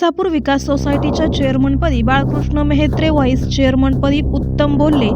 केसापूर विकास सोसायटीच्या चेअरमनपदी बाळकृष्ण मेहत्रे, व्हाईस चेअरमनपदी उत्तम बोल्ले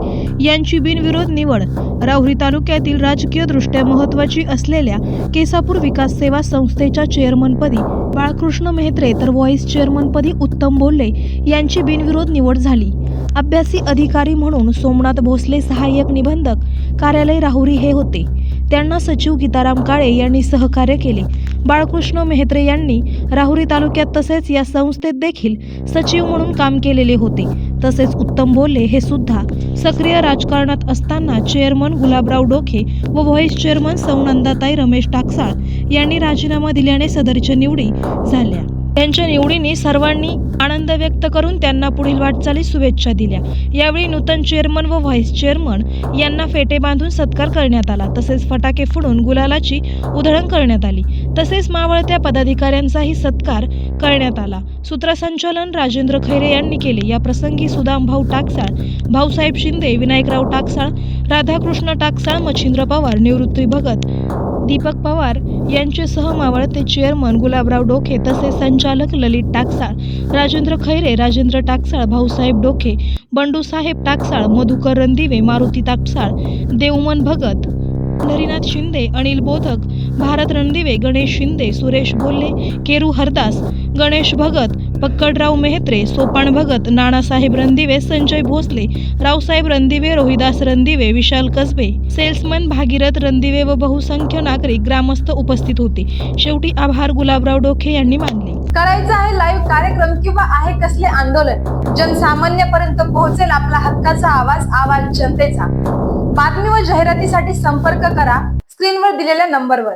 यांची बिनविरोध निवड. राहुरी तालुक्यातील राजकीयदृष्ट्या महत्त्वाची असलेल्या केसापूर विकास सेवा संस्थेच्या चेअरमनपदी बाळकृष्ण मेहत्रे तर व्हाईस चेअरमनपदी उत्तम बोल्ले यांची बिनविरोध निवड झाली. अभ्यासी अधिकारी म्हणून सोमनाथ भोसले सहाय्यक निबंधक कार्यालय राहुरी हे होते. त्यांना सचिव गीताराम काळे यांनी सहकार्य केले. बाळकृष्ण मेहत्रे यांनी राहुरी तालुक्यात तसेच या संस्थेत देखील सचिव म्हणून काम केलेले होते. तसेच उत्तम बोल्ले हे सुद्धा सक्रिय राजकारणात असताना चेअरमन गुलाबराव डोके व व्हाईस चेअरमन सौ नंदाताई रमेश टाकसाळ यांनी राजीनामा दिल्याने सदरच्या निवडी झाल्या. त्यांच्या निवडीने सर्वांनी आनंद व्यक्त करून त्यांना पुढील वाटचालीस शुभेच्छा दिल्या. यावेळी नूतन चेअरमन व व्हाईस चेअरमन यांना फेटे बांधून सत्कार करण्यात आला. तसेच फटाके फोडून गुलालाची उधळण करण्यात आली. तसेच मावळत्या पदाधिकाऱ्यांचाही सत्कार करण्यात आला. सूत्रसंचालन राजेंद्र खैरे यांनी केले. या प्रसंगी सुदामभाऊ टाकसाळ, भाऊसाहेब शिंदे, विनायकराव टाकसाळ, राधाकृष्ण टाकसाळ, मच्छिंद्र पवार, निवृत्ती भगत, दीपक पवार यांच्यासह मावळते चेअरमन गुलाबराव डोके तसेच संचालक ललित टाकसाळ, राजेंद्र खैरे, राजेंद्र टाकसाळ, भाऊसाहेब डोके, बंडूसाहेब टाकसाळ, मधुकर रणदिवे, मारुती टाकसाळ, देवमन भगत, पंढरीनाथ शिंदे, अनिल बोधक, भारत रणदिवे, गणेश शिंदे, सुरेश बोल्ले, केरू हरदास, गणेश भगत, पक्कडराव मेहत्रे, सोपान भगत, नानासाहेब रणदिवे, संजय भोसले, रावसाहेब रणदिवे, रोहिदास रणदिवे, विशाल कसबे, सेल्समन भागीरथ रणदिवे व बहुसंख्य नागरिक ग्रामस्थ उपस्थित होते. शेवटी आभार गुलाबराव डोके यांनी मानले. करायचं आहे लाईव्ह कार्यक्रम किंवा आहे कसले आंदोलन, जनसामान्यापर्यंत पोहोचेल आपला हक्काचा आवाज जनतेचा. बातमी व जाहिरातीसाठी संपर्क करा स्क्रीनवर दिलेल्या नंबरवर.